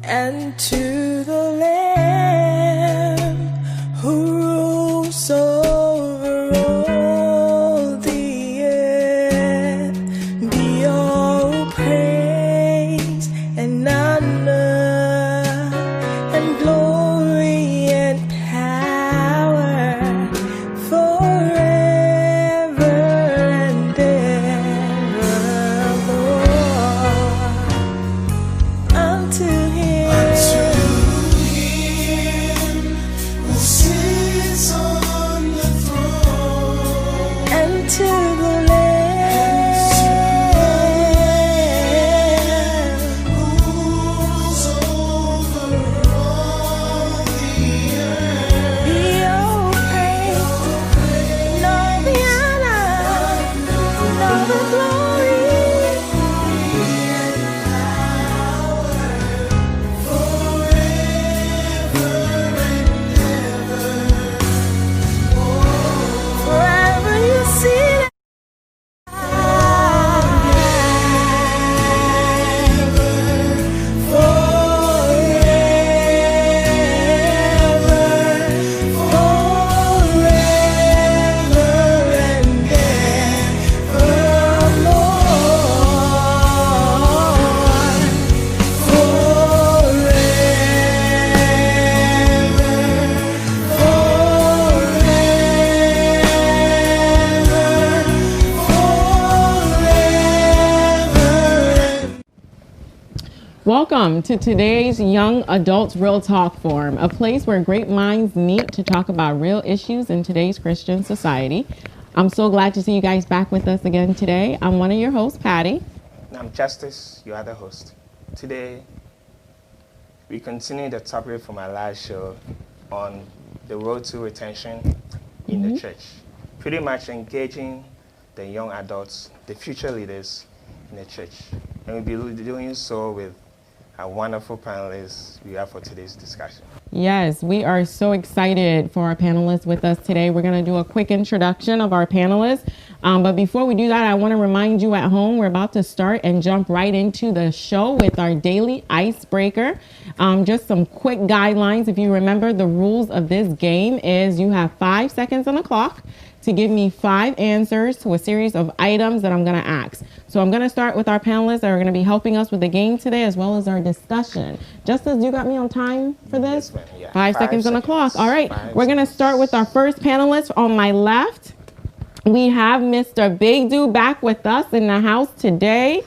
and to the Lamb who rules over all the earth, be all praise and honor and glory and power forever and evermore. Unto him who sits on the throne, and to the Lamb who rules over all the earth, be all praise and all the honor and all the glory. Forever you see it. Welcome to today's Young Adults Real Talk Forum, a place where great minds meet to talk about real issues in today's Christian society. I'm so glad to see you guys back with us again today. I'm one of your hosts, Patty. I'm Justice, your other host. Today, we continue the topic from our last show on the road to retention in the church. Pretty much engaging the young adults, the future leaders in the church. And we'll be doing so with our wonderful panelists we have for today's discussion. Yes, we are so excited for our panelists with us today. We're going to do a quick introduction of our panelists. But before we do that, I want to remind you at home, we're about to start and jump right into the show with our daily icebreaker. Just some quick guidelines. If you remember, the rules of this game is you have 5 seconds on the clock to give me 5 answers to a series of items that I'm going to ask. So I'm going to start with our panelists that are going to be helping us with the game today, as well as our discussion. Justice, you got me on time for this? Yes, ma'am. Yeah. 5 seconds on the clock. All right. 5 We're going to start with our first panelist on my left. We have Mr. Big Dude back with us in the house today.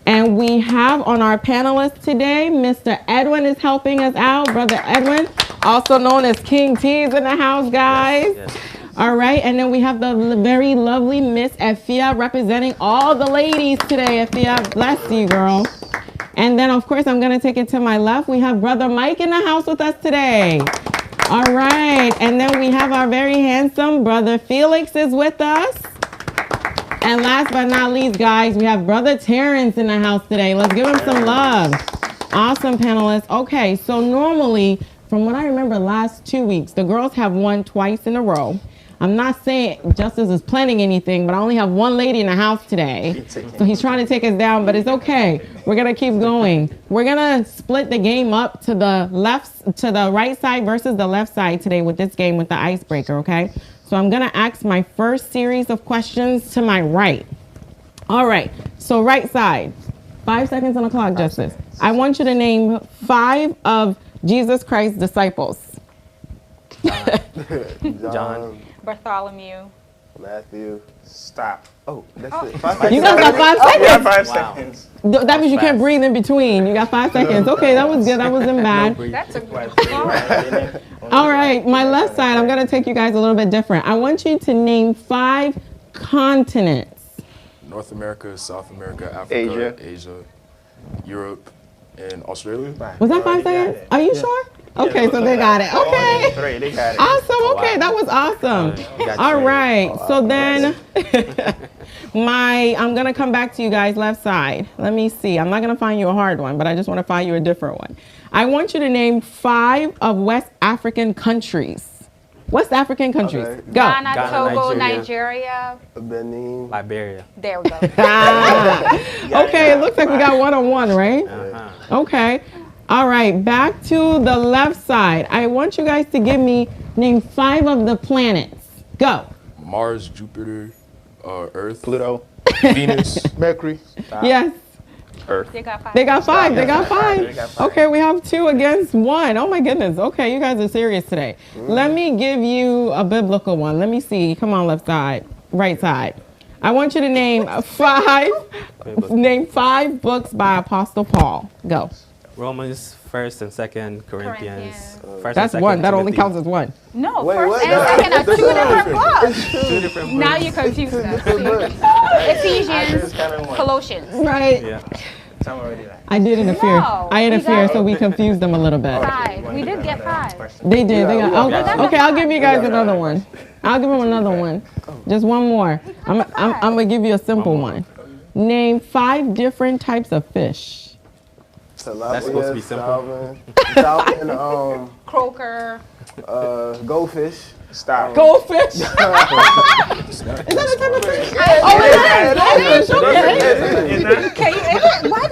And we have on our panelist today, Mr. Edwin is helping us out. Brother Edwin, also known as King T, is in the house, guys. Yes. All right, and then we have the very lovely Miss Efia representing all the ladies today. Efia, bless you, girl. And then, of course, I'm going to take it to my left. We have Brother Mike in the house with us today. All right, and then we have our very handsome Brother Felix is with us. And last but not least, guys, we have Brother Terrence in the house today. Let's give him some love. Awesome panelists. Okay, so normally, from what I remember last 2 weeks, the girls have won twice in a row. I'm not saying Justice is planning anything, but I only have one lady in the house today. So he's trying to take us down, but it's okay. We're going to keep going. We're going to split the game up to the right side versus the left side today with this game with the icebreaker, okay? So I'm going to ask my first series of questions to my right. All right. So right side, 5 seconds on the clock, Justice. I want you to name 5 of Jesus Christ's disciples. John. Bartholomew. Matthew. Stop. Oh, that's it. You guys got 5 We have seconds. 5 seconds. That means you can't breathe in between. You got 5 seconds. Okay, that was good. That wasn't bad. That's a good All right, my left side, I'm going to take you guys a little bit different. I want you to name 5 continents. North America, South America, Africa, Asia. Asia, Europe, and Australia. Was that 5 seconds? Are you sure? Okay, so they got it. Okay. 3, they got it. Awesome. Okay, that was awesome. All right. So then I'm going to come back to you guys left side. Let me see. I'm not going to find you a hard one, but I just want to find you a different one. I want you to name 5 of West African countries. West African countries. Okay. Go. Ghana, Ghana, Togo, Nigeria. Nigeria. Benin. Liberia. There we go. Okay, it looks like we got 1-on-1, right? Okay. All right. Back to the left side. I want you guys to name 5 of the planets. Go. Mars, Jupiter, Earth, Pluto, Venus. Mercury. Yes. Earth. They got 5. They got 5. They got They got 5. five. Okay, we have 2 against 1. Oh my goodness. Okay, you guys are serious today. Let me give you a biblical one. Let me see. Come on, left side, right side. I want you to name 5. Name 5 books by Apostle Paul. Go. Romans, 1st and 2nd Corinthians. First That's and 2nd 1. That only Timothy. counts as 1. No, Wait, first what? and No, second are that's 2 not different books. 2 different Now books. you're confused us. Actually, Ephesians, it's kind of one. Colossians. Right. Yeah. Some already like. I did interfere. No, I we interfered, got- so we confused them a little bit. 5. We did get 5. They did. They Yeah, got. we got Okay, I'll give you guys another one. I'll give them another one. Just one more. I'm gonna give you a simple one. Name 5 different types of fish. That's supposed to be simple. Falcon, Croaker. goldfish. Stop. Goldfish. Is that a type of fish? Oh, it is. Goldfish. Okay.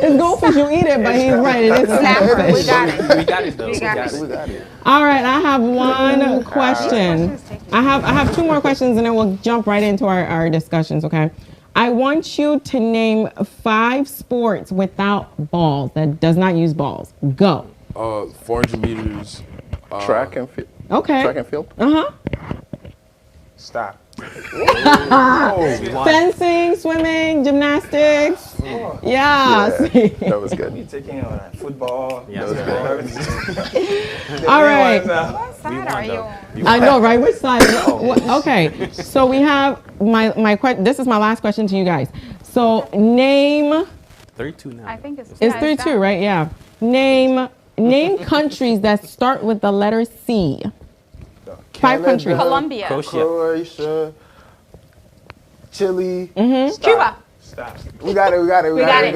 It's goldfish. You eat it, but he's right. It is a type of Snapper. We fish. got it. We got it though. We got it. We got it. All right, I have one question. I have 2 more questions, and then we'll jump right into our discussions. Okay. I want you to name 5 sports without balls that does not use balls. Go. 400 meters. Track and field. Okay. Track and field. Uh-huh. Stop. Fencing, swimming, gymnastics. Yeah. see. That was good. You're taking on football. Yeah, basketball. All right. What side are you on? I know, right? Which side? Okay. So we have this is my last question to you guys. So name 32 now. I think it's it's 3-2, right? Yeah. Name countries that start with the letter C. 5 countries. Colombia. Croatia. Croatia. Chile. Cuba. Stop. We got it. We got it. We got it.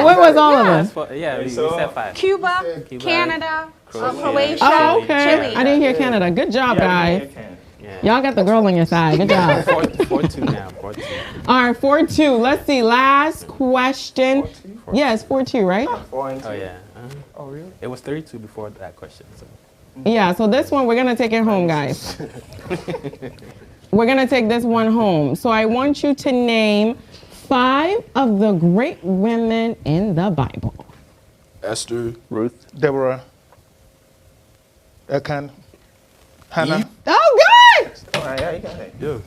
Where was all of That's them? for, yeah, we So- said 5. Cuba. Cuba, Canada. Croatia. Croatia. Oh, okay. Chile. I didn't hear Canada. Good job, guys. Yeah. Y'all got the girl on your side. Good job. 4-2 now. 4-2. All right, 4-2. Let's see. Last question. Yeah, it's 4-2, right? 4 and 2. Oh yeah. Oh, really? It was 32 before that question. So. Yeah, so this one, we're going to take it home, guys. We're going to take this one home. So I want you to name 5 of the great women in the Bible. Esther. Ruth. Deborah, Elkan, Hannah. Oh, good! Oh, yeah, you got it. Yeah.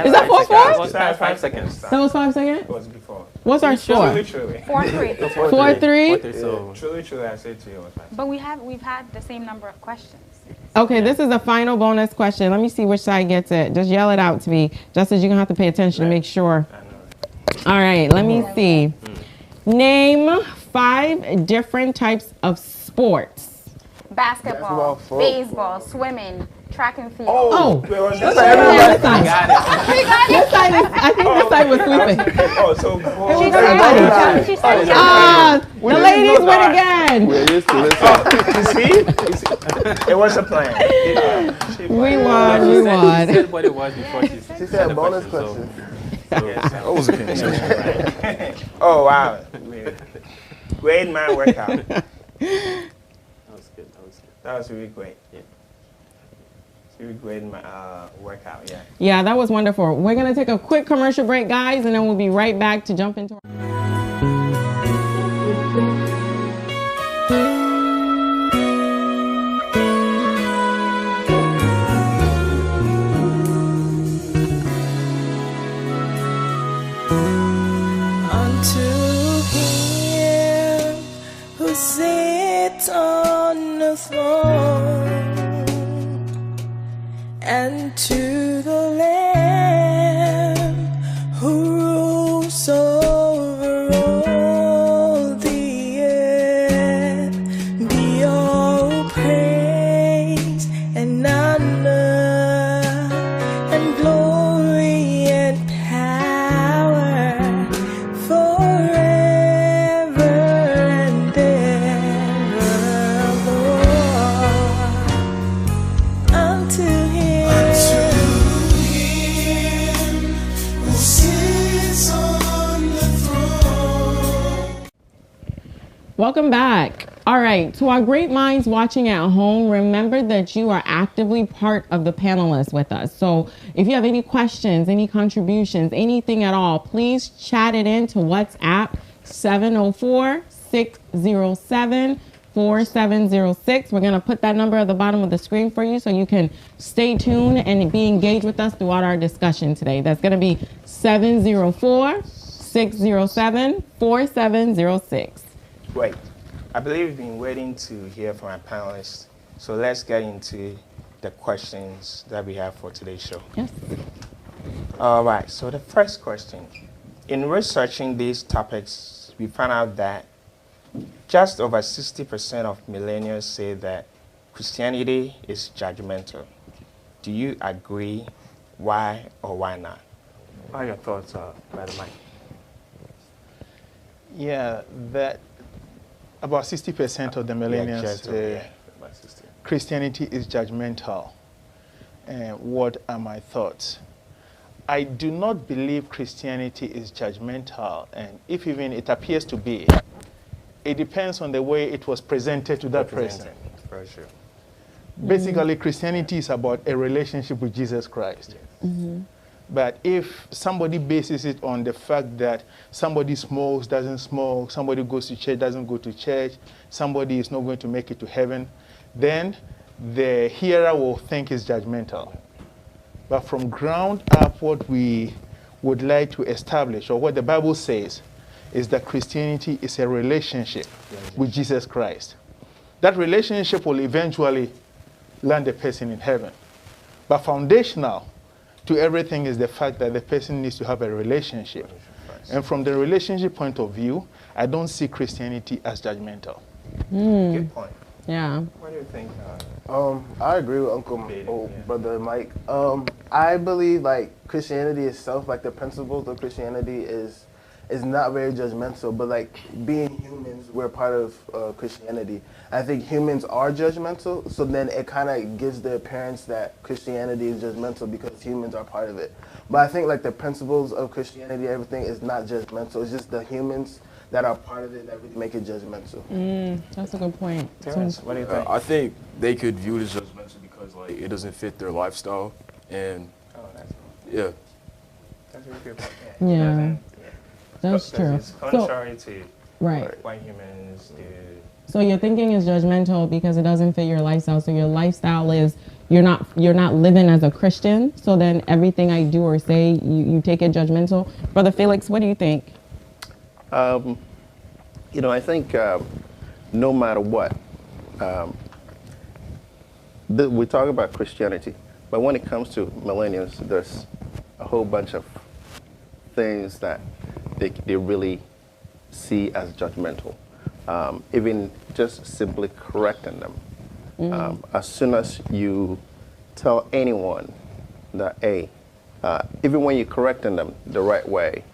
Is that 4-4? Was that 5 seconds? That was 5 seconds? It was before. What's our score? Truly. 4-3. 4-3? So Truly, I said to you it was 5. But we've had the same number of questions. Okay, this is the final bonus question. Let me see which side gets it. Just yell it out to me. Just as you're going to have to pay attention to make sure. I know. All right, let me see. Name 5 different types of sports. Basketball, Basketball, baseball, swimming, track and field. Oh, Wait, was this that side. This side is, I think this side was sweeping. Oh, so before. She said, she said, Ah, the ladies win again. We're used to listen. You see? It was a plan. We won, we She won. said what it was before she She said the bonus question. question. That was a conversation. Oh, wow. Great man workout. So, that was good. That was good. That was really great. Yeah. It's really great workout, yeah. Yeah, that was wonderful. We're going to take a quick commercial break, guys, and then we'll be right back to jump into our... Unto him who sits on the throne, and to the Lamb who rules over all the earth, be all praise and honor and glory and power forever and ever, Lord. Unto him Welcome back. All right, to our great minds watching at home, remember that you are actively part of the panelists with us. So if you have any questions, any contributions, anything at all, please chat it in to WhatsApp 704-607-4706. We're going to put that number at the bottom of the screen for you so you can stay tuned and be engaged with us throughout our discussion today. That's going to be 704-607-4706. Great. I believe we've been waiting to hear from our panelists. So let's get into the questions that we have for today's show. Yes. All right. So the first question. In researching these topics, we found out that just over 60% of millennials say that Christianity is judgmental. Do you agree? Why or why not? What are your thoughts, Brother Mike? Yeah, that about 60% of the millennials say about 60. Christianity is judgmental. And what are my thoughts? I do not believe Christianity is judgmental, and if even it appears to be, it depends on the way it was presented to that person. For sure. Basically, Christianity is about a relationship with Jesus Christ. But if somebody bases it on the fact that somebody smokes, doesn't smoke, somebody goes to church, doesn't go to church, somebody is not going to make it to heaven, then the hearer will think it's judgmental. But from ground up, what we would like to establish, or what the Bible says, is that Christianity is a relationship with Jesus Christ. That relationship will eventually land the person in heaven. But foundational to everything is the fact that the person needs to have a relationship. And from the relationship point of view, I don't see Christianity as judgmental. Good point. Yeah. What do you think? I agree with Brother Mike. I believe like Christianity itself, like the principles of Christianity is not very judgmental, but like being humans, we're part of Christianity. I think humans are judgmental, so then it kind of gives the appearance that Christianity is judgmental because humans are part of it. But I think like the principles of Christianity, everything is not judgmental. It's just the humans that are part of it that really make it judgmental. That's a good point. Terrence, what do you think? I think they could view it as judgmental because like it doesn't fit their lifestyle, and yeah. That's a good point. Yeah. That's true. It's contrary to Right. what humans do. So your thinking is judgmental because it doesn't fit your lifestyle. So your lifestyle is you're not living as a Christian. So then everything I do or say, you take it judgmental. Brother Felix, what do you think? I think no matter what, we talk about Christianity, but when it comes to millennials, there's a whole bunch of things that they really see as judgmental. Even just simply correcting them. As soon as you tell anyone that, hey, even when you're correcting them the right way,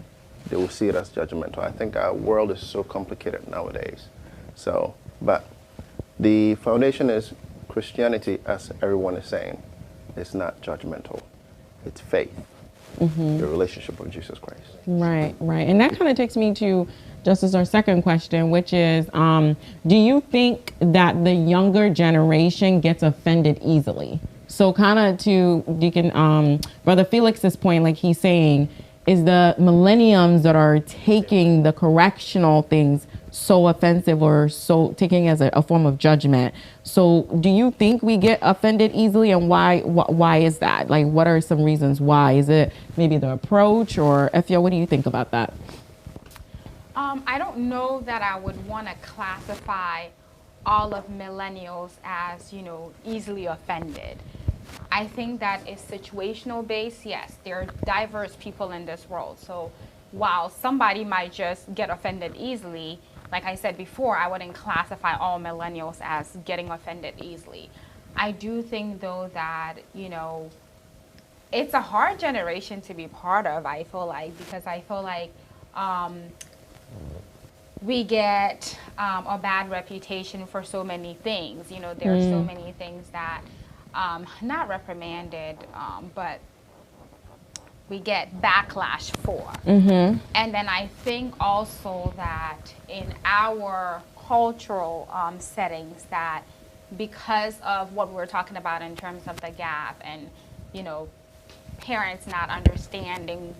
they will see it as judgmental. I think our world is so complicated nowadays. So, but the foundation is Christianity, as everyone is saying, is not judgmental. It's faith, your relationship with Jesus Christ. Right. And that kind of takes me to just as our second question, which is, do you think that the younger generation gets offended easily? So kind of to Deacon, Brother Felix's point, like he's saying, is the millenniums that are taking the correctional things so offensive or so taking as a form of judgment. So do you think we get offended easily, and why is that? Like, what are some reasons why? Is it maybe the approach, or Efia, what do you think about that? I don't know that I would want to classify all of millennials as, easily offended. I think that is situational based. Yes, there are diverse people in this world. So while somebody might just get offended easily, like I said before, I wouldn't classify all millennials as getting offended easily. I do think, though, that, it's a hard generation to be part of, I feel like, because I feel like we get a bad reputation for so many things. There are so many things that, not reprimanded, but we get backlash for. And then I think also that in our cultural settings that, because of what we were talking about in terms of the gap and, you know, parents not understanding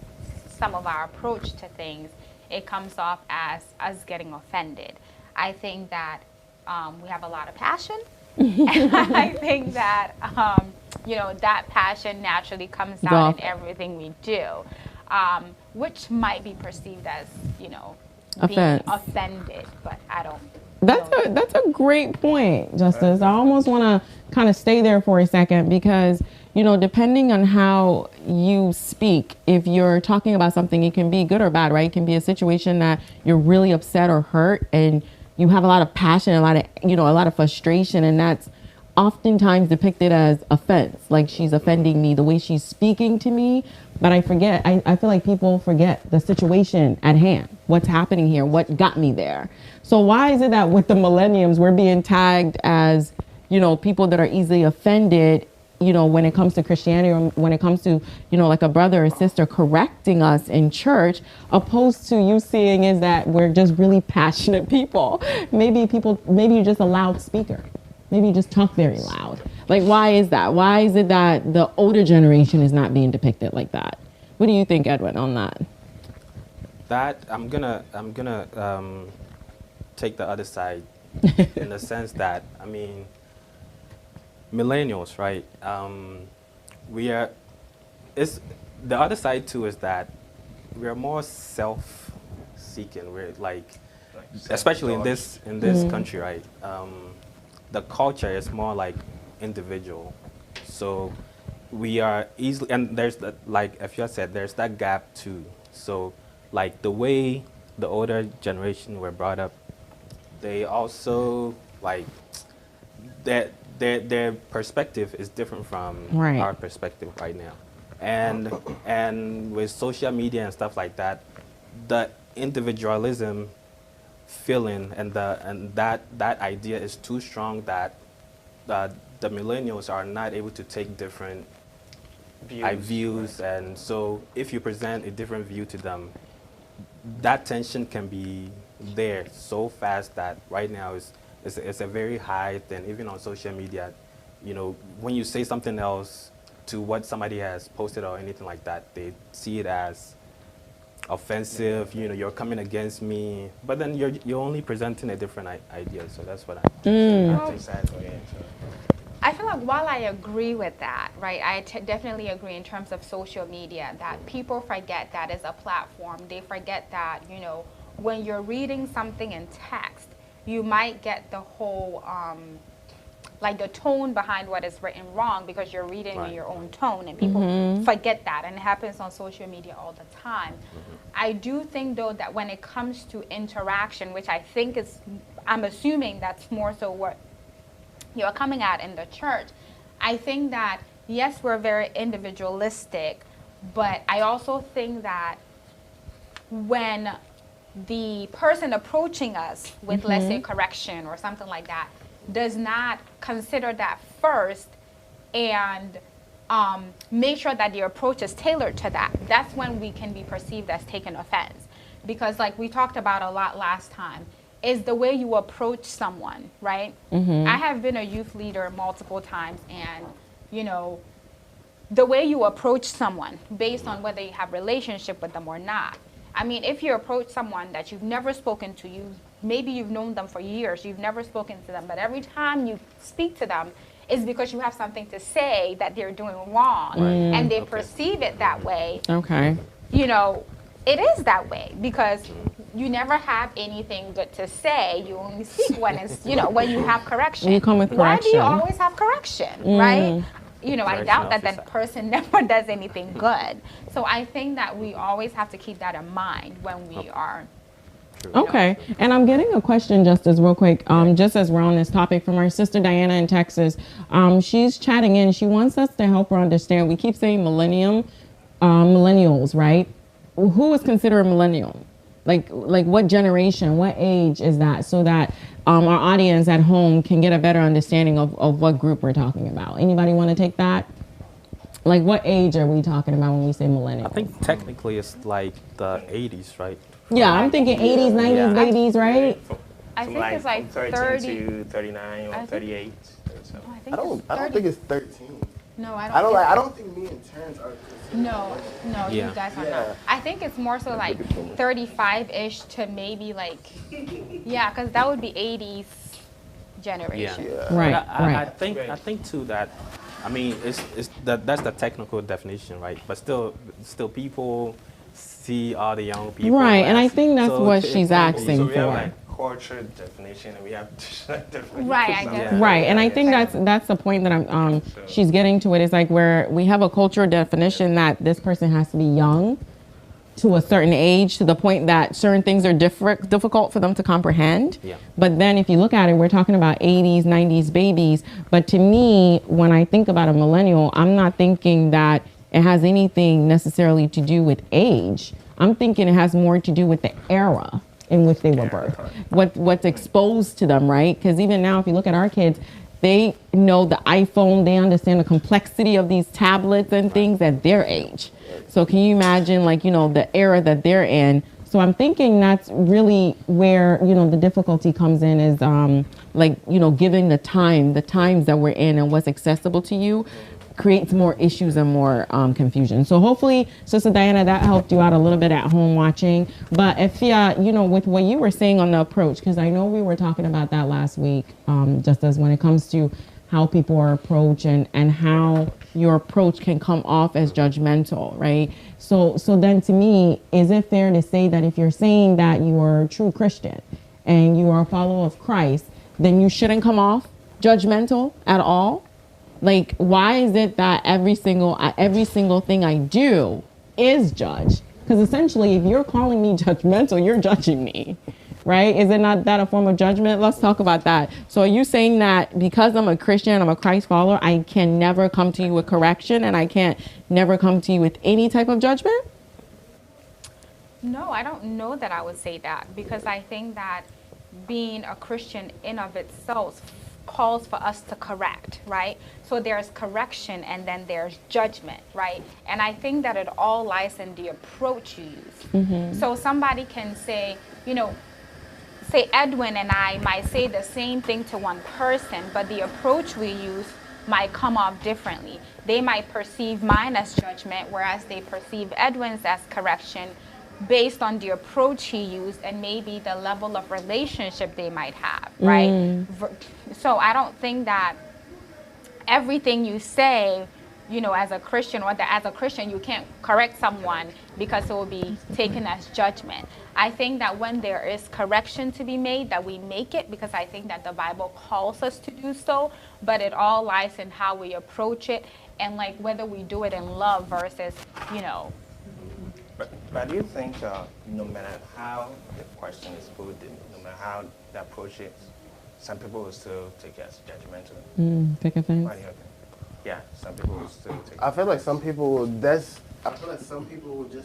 some of our approach to things, it comes off as us getting offended. I think that we have a lot of passion. And I think that, you know, that passion naturally comes out in everything we do, which might be perceived as, you know, being offended, but I don't. That's a great point, Justice. I almost want to kind of stay there for a second because, you know, depending on how you speak, if you're talking about something, it can be good or bad, right? It can be a situation that you're really upset or hurt and you have a lot of passion, a lot of frustration, and that's oftentimes depicted as offense, like she's offending me, the way she's speaking to me. But I feel like people forget the situation at hand, what's happening here, what got me there. So why is it that with the millenniums, we're being tagged as, you know, people that are easily offended, you know, when it comes to Christianity or when it comes to, you know, like a brother or sister correcting us in church, opposed to you seeing is that we're just really passionate people. Maybe you're just a loud speaker. Maybe you just talk very loud. Like, why is that? Why is it that the older generation is not being depicted like that? What do you think, Edwin, on that? That I'm gonna take the other side in the sense that, I mean, millennials, right? The other side too is that we are more self-seeking. We're like especially in this country, right? The culture is more like individual. So we are easily, and there's that, like Efia said, there's that gap too. So like the way the older generation were brought up, they also like their perspective is different from our perspective right now. And with social media and stuff like that, the individualism feeling and that idea is too strong that the millennials are not able to take different views. And so if you present a different view to them, that tension can be there so fast that right now it's a very high thing. Even on social media, you know, when you say something else to what somebody has posted or anything like that, they see it as offensive. You know, you're coming against me, but then you're only presenting a different idea. So that's what I feel like while I agree with that, right, I definitely agree in terms of social media that people forget that is a platform. They forget that, you know, when you're reading something in text, you might get the whole, like the tone behind what is written wrong because you're reading in your own tone, and people forget that, and it happens on social media all the time. I do think though that when it comes to interaction, which I think is, I'm assuming that's more so what you're coming at in the church, I think that yes, we're very individualistic, but I also think that when the person approaching us with, let's say, correction or something like that, does not consider that first and make sure that your approach is tailored to that, that's when we can be perceived as taking offense. Because like we talked about a lot last time, is the way you approach someone, right? I have been a youth leader multiple times, and you know, the way you approach someone based on whether you have a relationship with them or not. I mean, if you approach someone that you've never spoken to, maybe you've known them for years, you've never spoken to them, but every time you speak to them, it's because you have something to say that they're doing wrong, and they perceive it that way. You know, it is that way because you never have anything good to say. You only speak when it's, you know, when you have correction. You come with correction. Why do you always have correction, right? You know, I doubt that that person never does anything good. So I think that we always have to keep that in mind when we are. Okay, and I'm getting a question, Justice, real quick, just as we're on this topic, from our sister Diana in Texas. She's chatting in. She wants us to help her understand. We keep saying millennials, right? Who is considered a millennial? Like what generation, what age is that, so that our audience at home can get a better understanding of what group we're talking about. Anybody want to take that? Like, what age are we talking about when we say millennial? I think technically it's like the 80s, right? Yeah, I'm thinking 80s, 90s, babies, right? I So think it's like from 13 to 39 or I think- 38. I don't think it's 13. No, I I don't. don't think me and Terrence are. No, Yeah. you guys are Yeah. not. I think it's more so like 35-ish to maybe like, yeah, because that would be 80s generation. Yeah. Right, But I right. think too that, I mean, that's the technical definition, right? But still people see all the young people. Right, and I as- think that's so what it she's can be- asking So we have for. like culture definition and we have definition. Right, I guess. Yeah. Right, and I think that's the point that she's getting to. It is like where we have a cultural definition that this person has to be young to a certain age, to the point that certain things are difficult for them to comprehend. Yeah. But then if you look at it, we're talking about 80s, 90s babies. But to me, when I think about a millennial, I'm not thinking that it has anything necessarily to do with age. I'm thinking it has more to do with the era in which they were birthed, what's exposed to them, right? Because even now, if you look at our kids, they know the iPhone, they understand the complexity of these tablets and things at their age. So can you imagine, like, you know, the era that they're in? So I'm thinking that's really where, you know, the difficulty comes in is like, you know, giving the times that we're in and what's accessible to you creates more issues and more confusion. So hopefully, Sister Diana, that helped you out a little bit at home watching. But Efia, you know, with what you were saying on the approach, because I know we were talking about that last week, just as when it comes to how people are approached and how your approach can come off as judgmental, right? So then to me, is it fair to say that if you're saying that you are a true Christian and you are a follower of Christ, then you shouldn't come off judgmental at all? Like, why is it that every single thing I do is judged? Because essentially, if you're calling me judgmental, you're judging me, right? Is it not that a form of judgment? Let's talk about that. So are you saying that because I'm a Christian, I'm a Christ follower, I can never come to you with correction and I can't never come to you with any type of judgment? No, I don't know that I would say that, because I think that being a Christian in of itself calls for us to correct, right? So there's correction and then there's judgment, right? And I think that it all lies in the approach you use. So somebody can say, you know, say Edwin and I might say the same thing to one person, but the approach we use might come off differently. They might perceive mine as judgment, whereas they perceive Edwin's as correction, based on the approach he used and maybe the level of relationship they might have, right? So I don't think that everything you say, you know, as a Christian, or that as a Christian you can't correct someone because it will be taken as judgment. I think that when there is correction to be made, that we make it, because I think that the Bible calls us to do so, but it all lies in how we approach it and like whether we do it in love versus, you know. But do you think no matter how the question is put, no matter how the approach is, some people will still take it as judgmental? Take offense. What do you think? Yeah, some people will still take it. I feel like some people will just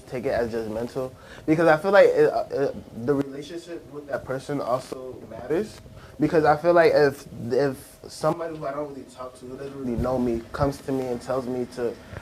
take it as judgmental, because I feel like the relationship with that person also matters. Because I feel like if somebody who I don't really talk to, who doesn't really know me, comes to me and tells me to